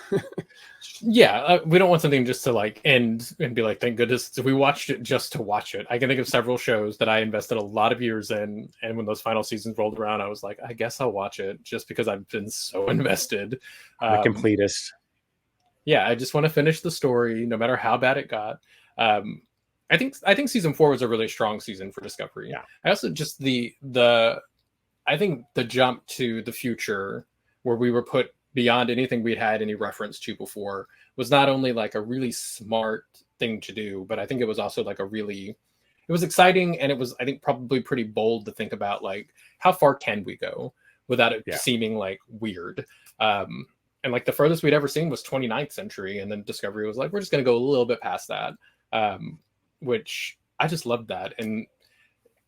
want something just to end and be thank goodness we watched it just to watch it. I can think of several shows that I invested a lot of years in, and when those final seasons rolled around, I was I guess I'll watch it just because I've been so invested. The completist. Yeah, I just want to finish the story, no matter how bad it got. I think season 4 was a really strong season for Discovery. Yeah. I also just I think the jump to the future, where we were put beyond anything we'd had any reference to before, was not only a really smart thing to do, but I think it was also it was exciting, and it was, I think, probably pretty bold to think about how far can we go without it seeming weird. And the furthest we'd ever seen was 29th century, and then Discovery was we're just going to go a little bit past that. which I just loved that. And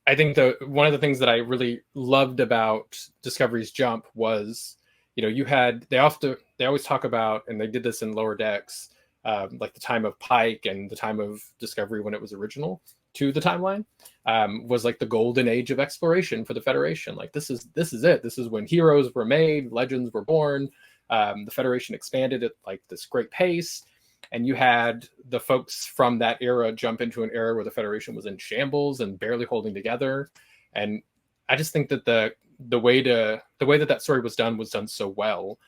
I think one of the things that I really loved about Discovery's jump was, they always talk about, and they did this in Lower Decks, like the time of Pike and the time of Discovery when it was original to the timeline, was like the golden age of exploration for the Federation. Like this is it. This is when heroes were made, legends were born. The Federation expanded at like this great pace, and you had the folks from that era jump into an era where the Federation was in shambles and barely holding together. And I just think that the way that story was done so well,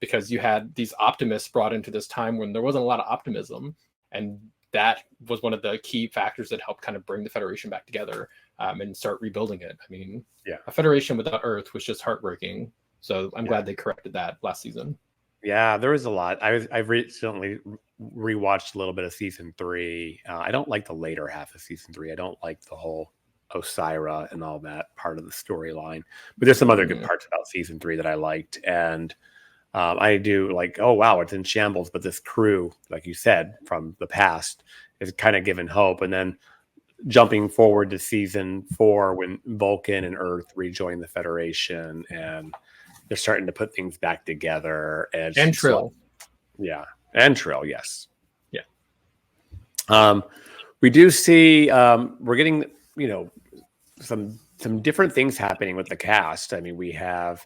because you had these optimists brought into this time when there wasn't a lot of optimism, and that was one of the key factors that helped kind of bring the Federation back together, and start rebuilding it. I mean, a Federation without Earth was just heartbreaking. So I'm glad they corrected that last season. Yeah, there was a lot. I've recently rewatched a little bit of season 3. I don't like the later half of season 3. I don't like the whole Osira and all that part of the storyline. But there's some other good parts about season 3 that I liked. And I do like, oh, wow, it's in shambles. But this crew, like you said, from the past is kind of given hope. And then jumping forward to season 4 when Vulcan and Earth rejoin the Federation and they're starting to put things back together. And Trill. And Trill, yes. Yeah. We do see we're getting, some different things happening with the cast. I mean, we have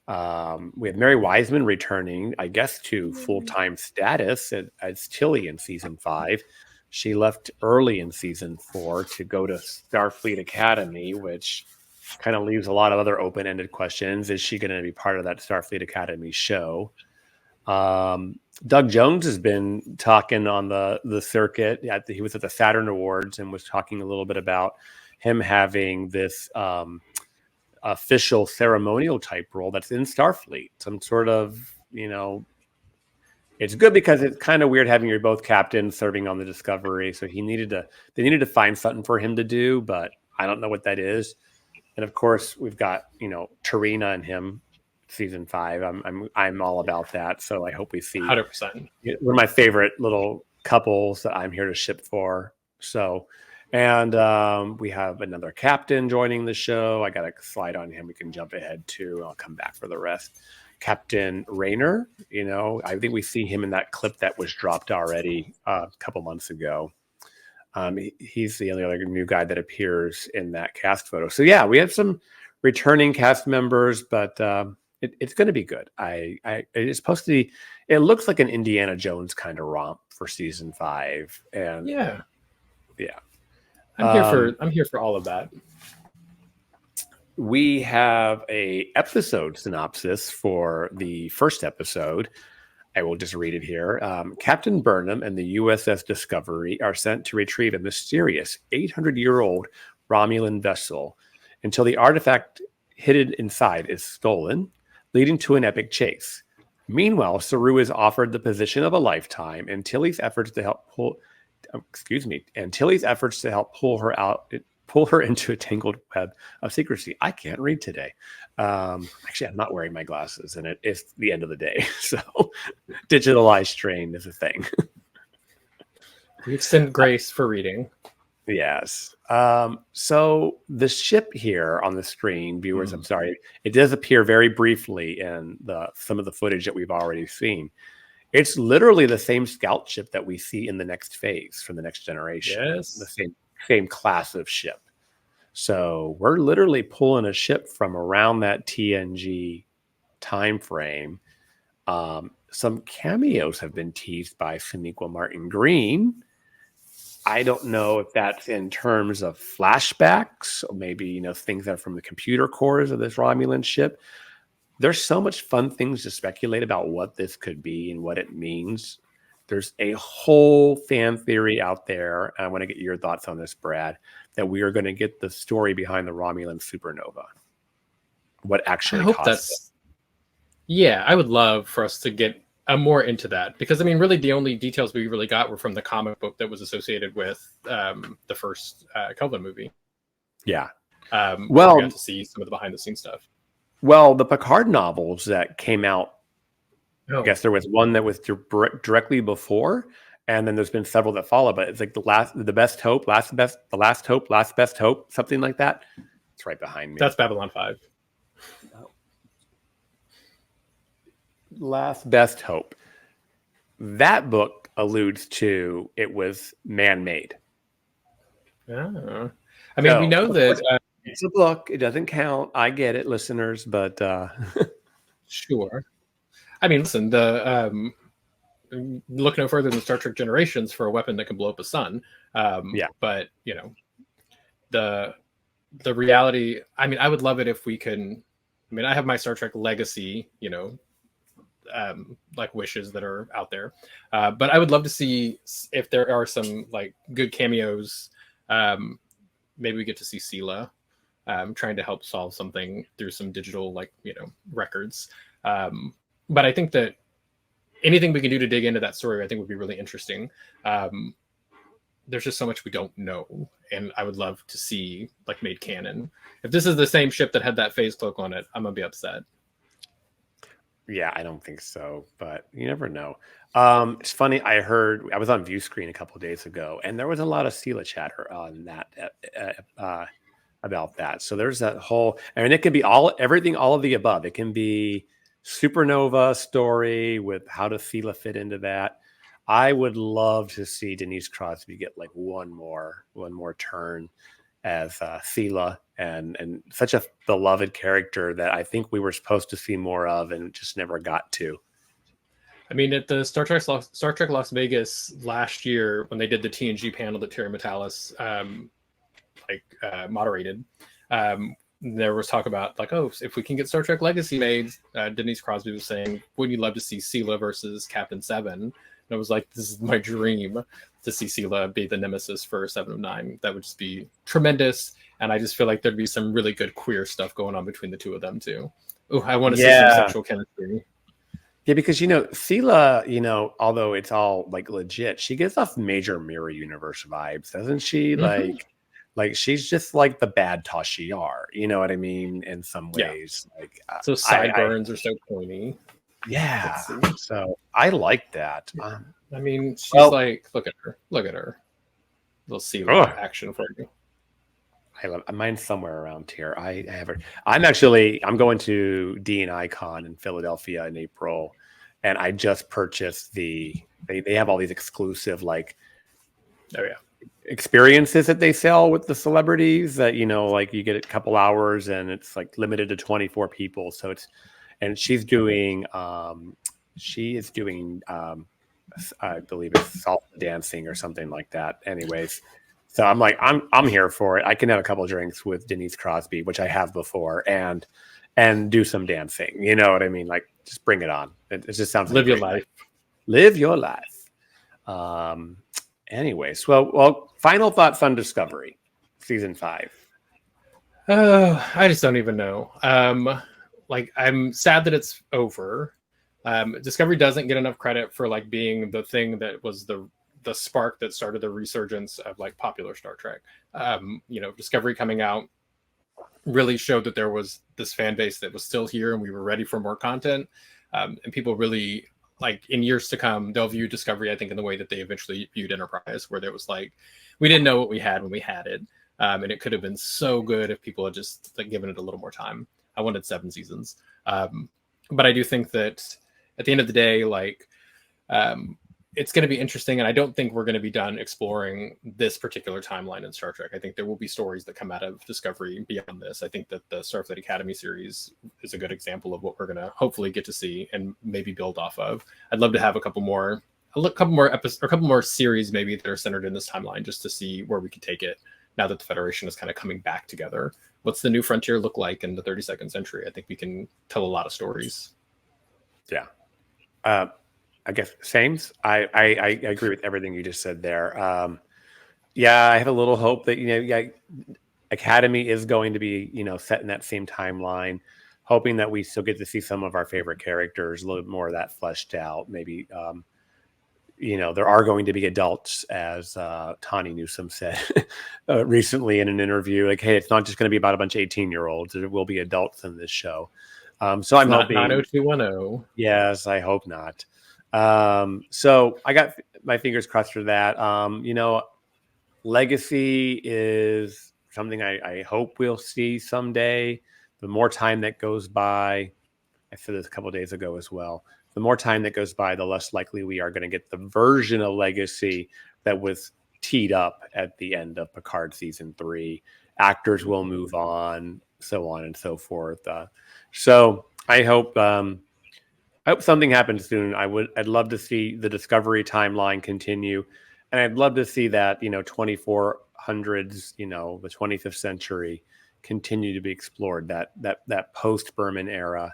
Mary Wiseman returning, I guess, to full-time status as Tilly in season 5. She left early in season 4 to go to Starfleet Academy, which kind of leaves a lot of other open-ended questions. Is she going to be part of that Starfleet Academy show? Doug Jones has been talking on the circuit. He was at the Saturn Awards and was talking a little bit about him having this official ceremonial type role that's in Starfleet. Some sort of, it's good because it's kind of weird having your both captains serving on the Discovery. So they needed to find something for him to do, but I don't know what that is. And of course, we've got Tarina and him, season 5. I'm all about that. So I hope we see 100%. One of my favorite little couples that I'm here to ship for. So, and we have another captain joining the show. I got a slide on him. We can jump ahead to. I'll come back for the rest. Captain Rayner. I think we see him in that clip that was dropped already a couple months ago. He's the only other new guy that appears in that cast photo. So yeah, we have some returning cast members, but it's going to be good. It's supposed to be. It looks like an Indiana Jones kind of romp for season 5, and yeah. I'm here for all of that. We have a episode synopsis for the first episode. I will just read it here. Captain Burnham and the USS Discovery are sent to retrieve a mysterious 800-year-old Romulan vessel until the artifact hidden inside is stolen, leading to an epic chase. Meanwhile, Saru is offered the position of a lifetime, and Tilly's efforts to help pull her into a tangled web of secrecy. I can't read today. Actually, I'm not wearing my glasses, and it's the end of the day. So digital eye strain is a thing. We extend grace for reading. Yes. So the ship here on the screen, viewers, I'm sorry, it does appear very briefly in some of the footage that we've already seen. It's literally the same scout ship that we see in the next phase from the Next Generation. Yes. The same class of ship. So we're literally pulling a ship from around that TNG time frame. Some cameos have been teased by Sonequa Martin Green. I don't know if that's in terms of flashbacks or maybe things that are from the computer cores of this Romulan ship. There's so much fun things to speculate about what this could be and what it means. There's a whole fan theory out there, and I want to get your thoughts on this, Brad, that we are going to get the story behind the Romulan supernova. What actually caused it. Yeah, I would love for us to get more into that, because really the only details we really got were from the comic book that was associated with the first Kelvin movie. Yeah. We got to see some of the behind the scenes stuff. Well, the Picard novels that came out, I guess there was one that was directly before, And then there's been several that follow, but it's like the best hope, last best hope, something like that. It's right behind me. That's Babylon 5. Last Best Hope. That book alludes to it was man-made. Oh. I mean, we know that it's a book. It doesn't count. I get it, listeners, but sure. I mean, listen, look no further than Star Trek Generations for a weapon that can blow up a sun. But the reality. I mean, I would love it if we can. I mean, I have my Star Trek Legacy, like wishes that are out there, but I would love to see if there are some like good cameos. Maybe we get to see Sela trying to help solve something through some digital records. But I think that anything we can do to dig into that story, I think would be really interesting. There's just so much we don't know, and I would love to see like made canon. If this is the same ship that had that phase cloak on it, I'm gonna be upset. Yeah, I don't think so, but you never know. It's funny. I was on View Screen a couple of days ago, and there was a lot of Sela chatter on that about that. So there's that whole. I mean, it can be everything, all of the above. It can be supernova story with how does Sela fit into that. I would love to see Denise Crosby get like one more turn as Sela, and such a beloved character that I think we were supposed to see more of and just never got to. I mean, at the Star Trek Las Vegas last year, when they did the TNG panel that Terry Metalis moderated, there was talk about like, oh, if we can get Star Trek Legacy made, Denise Crosby was saying, wouldn't you love to see Sela versus Captain Seven? And I was like, this is my dream to see Sela be the nemesis for 7 of 9. That would just be tremendous. And I just feel like there'd be some really good queer stuff going on between the two of them too. Oh, I want to see some sexual chemistry. Yeah, because Sela, although it's all like legit, she gives off major Mirror Universe vibes, doesn't she? Mm-hmm. Like she's just like the bad Tasha Yar, you know what I mean? In some ways, like so sideburns are so pointy. Yeah, so I like that. I mean, she's like, look at her. Little Sela action for you. I love mine's somewhere around here. I have it. I'm going to D&I Con in Philadelphia in April, and I just purchased they have all these exclusive experiences that they sell with the celebrities that like you get a couple hours and it's like limited to 24 people. So she is doing I believe it's salsa dancing or something like that. Anyways. So I'm like, I'm here for it. I can have a couple of drinks with Denise Crosby, which I have before, and do some dancing. You know what I mean? Like, just bring it on. It just sounds like live your life. Live your life. Anyways, well, final thoughts on Discovery, season 5. I just don't even know. I'm sad that it's over. Discovery doesn't get enough credit for like being the thing that was the spark that started the resurgence of like popular Star Trek. Discovery coming out really showed that there was this fan base that was still here and we were ready for more content. And people really like in years to come, they'll view Discovery, I think, in the way that they eventually viewed Enterprise, where there was like, we didn't know what we had when we had it. And it could have been so good if people had just like given it a little more time. I wanted 7 seasons. But I do think that at the end of the day, it's going to be interesting, and I don't think we're going to be done exploring this particular timeline in Star Trek. I think there will be stories that come out of Discovery beyond this. I think that the Starfleet Academy series is a good example of what we're going to hopefully get to see and maybe build off of. I'd love to have a couple more episodes or a couple more series maybe that are centered in this timeline, just to see where we can take it now that the Federation is kind of coming back together. What's the new frontier look like in the 32nd century? I think we can tell a lot of stories. Yeah. I guess Sames. I agree with everything you just said there. I have a little hope that Academy is going to be set in that same timeline. Hoping that we still get to see some of our favorite characters, a little bit more of that fleshed out. Maybe there are going to be adults, as Tawny Newsome said recently in an interview. Like, hey, it's not just going to be about a bunch of 18-year-olds. There will be adults in this show. So I'm not hoping 90210. Yes, I hope not. So I got my fingers crossed for that. Legacy is something I hope we'll see someday. The more time that goes by, I said this a couple of days ago as well, the more time that goes by, the less likely we are going to get the version of Legacy that was teed up at the end of Picard season 3. Actors will move on and so forth. So I hope something happens soon. I'd love to see the Discovery timeline continue, and I'd love to see that 2400s, the 25th century, continue to be explored. That post Berman era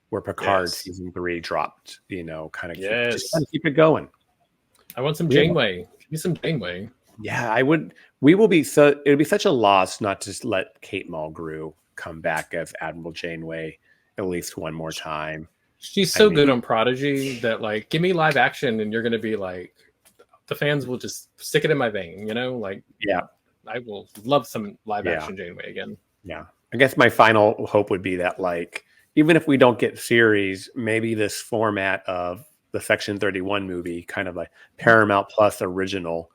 where Picard season 3 dropped. Kind of keep it going. I want some Janeway. Give me some Janeway. Yeah, I would. It would be such a loss not to let Kate Mulgrew come back as Admiral Janeway at least one more time. She's so good on Prodigy that give me live action and you're going to be the fans will just stick it in my vein, yeah, I will love some live action Janeway again. Yeah. I guess my final hope would be that even if we don't get series, maybe this format of the Section 31 movie, kind of like Paramount Plus original,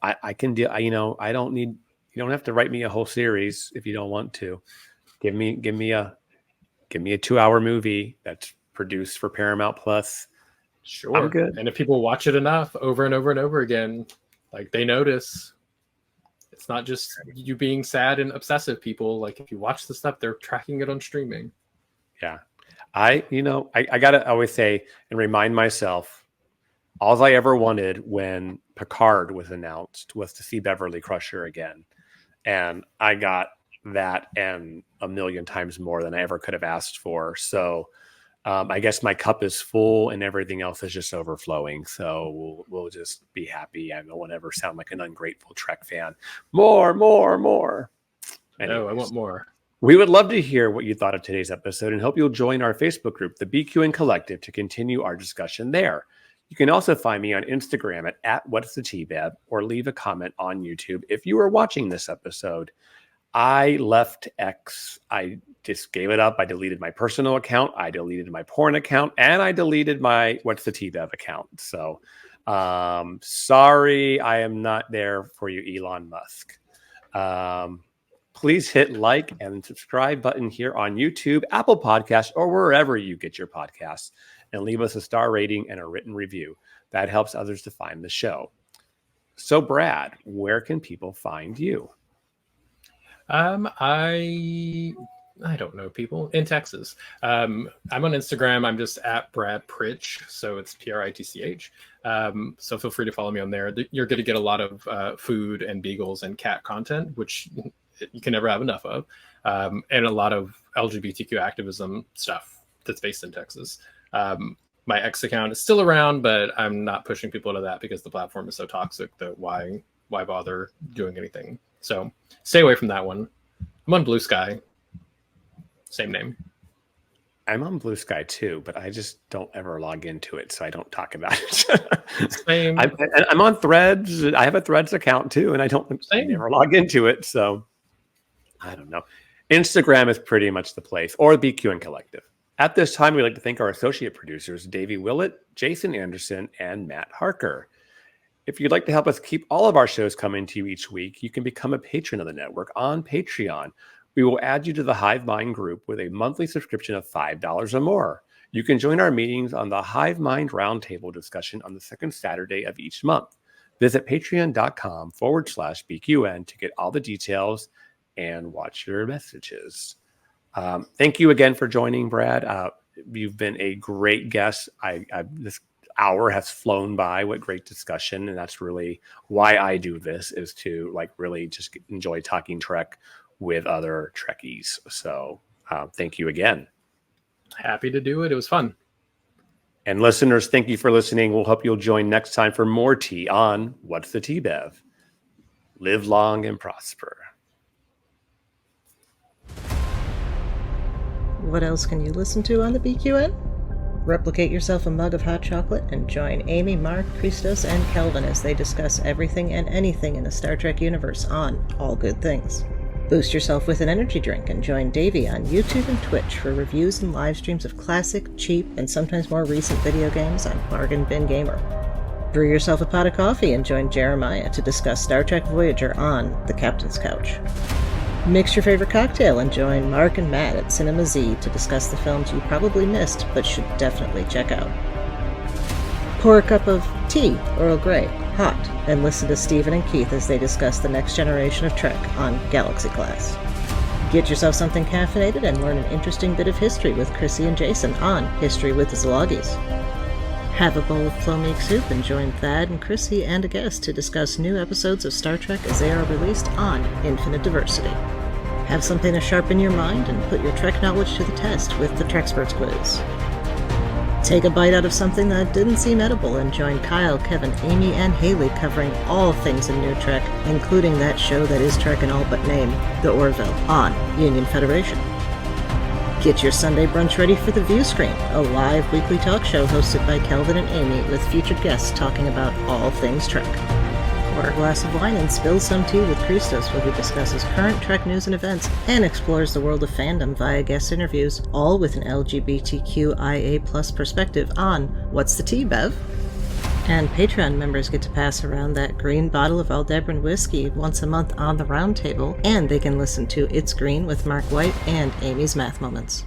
I can do, I don't need, you don't have to write me a whole series if you don't want to. Give me a 2-hour movie that's produced for Paramount Plus. Sure. I'm good. And if people watch it enough over and over and over again, they notice it's not just you being sad and obsessive people. If you watch the stuff, they're tracking it on streaming. Yeah. I gotta always say and remind myself, all I ever wanted when Picard was announced was to see Beverly Crusher again. And I got that and a million times more than I ever could have asked for. So I guess my cup is full and everything else is just overflowing. So we'll just be happy. I don't want to ever sound like an ungrateful Trek fan. More. Anyways, I want more. We would love to hear what you thought of today's episode and hope you'll join our Facebook group, the BQN Collective, to continue our discussion there. You can also find me on Instagram at What's the TBEV, or leave a comment on YouTube if you are watching this episode. I left X. I just gave it up. I deleted my personal account. I deleted my porn account, and I deleted my What's the TBEV account. So sorry, I am not there for you, Elon Musk. Please hit like and subscribe button here on YouTube, Apple Podcasts, or wherever you get your podcasts, and leave us a star rating and a written review. That helps others to find the show. So, Brad, where can people find you? I don't know people in Texas. I'm on Instagram. I'm just at Brad Pritch, so it's Pritch. So feel free to follow me on there. You're going to get a lot of food and beagles and cat content, which you can never have enough of, and a lot of LGBTQ activism stuff that's based in Texas. My X account is still around, but I'm not pushing people to that because the platform is so toxic that why bother doing anything? So stay away from that one. I'm on Blue Sky. Same name. I'm on Blue Sky too, but I just don't ever log into it, so I don't talk about it. Same. I'm on Threads. I have a Threads account too, and I never log into it, so I don't know. Instagram is pretty much the place, or the BQN Collective. At this time, we'd like to thank our associate producers, Davey Willett, Jason Anderson, and Matt Harker. If you'd like to help us keep all of our shows coming to you each week, you can become a patron of the network on Patreon. We will add you to the Hive Mind group with a monthly subscription of $5 or more. You can join our meetings on the Hive Mind Roundtable discussion on the second Saturday of each month. Visit patreon.com/BQN to get all the details and watch your messages. Thank you again for joining, Brad. You've been a great guest. This hour has flown by. What great discussion. And that's really why I do this, is to really just enjoy talking Trek with other Trekkies. So thank you again. Happy to do it. It was fun. And listeners, thank you for listening. We'll hope you'll join next time for more tea on What's the TBEV. Live long and prosper. What else can you listen to on the BQN? Replicate yourself a mug of hot chocolate and join Amy, Mark, Christos, and Kelvin as they discuss everything and anything in the Star Trek universe on All Good Things. Boost yourself with an energy drink and join Davey on YouTube and Twitch for reviews and live streams of classic, cheap, and sometimes more recent video games on Bargain Bin Gamer. Brew yourself a pot of coffee and join Jeremiah to discuss Star Trek Voyager on The Captain's Couch. Mix your favorite cocktail and join Mark and Matt at Cinema Z to discuss the films you probably missed but should definitely check out. Pour a cup of tea, Earl Grey, hot, and listen to Stephen and Keith as they discuss the next generation of Trek on Galaxy Class. Get yourself something caffeinated and learn an interesting bit of history with Chrissy and Jason on History with the Zalogis. Have a bowl of Flomeek soup and join Thad and Chrissy and a guest to discuss new episodes of Star Trek as they are released on Infinite Diversity. Have something to sharpen your mind and put your Trek knowledge to the test with the Treksperts quiz. Take a bite out of something that didn't seem edible and join Kyle, Kevin, Amy, and Haley covering all things in New Trek, including that show that is Trek in all but name, The Orville, on Union Federation. Get your Sunday brunch ready for The View Screen, a live weekly talk show hosted by Kelvin and Amy with featured guests talking about all things Trek. Pour a glass of wine and spill some tea with Christos, where he discusses current Trek news and events and explores the world of fandom via guest interviews, all with an LGBTQIA+ perspective on What's the Tea, Bev? And Patreon members get to pass around that green bottle of Aldebaran whiskey once a month on the round table, and they can listen to It's Green with Mark White and Amy's Math Moments.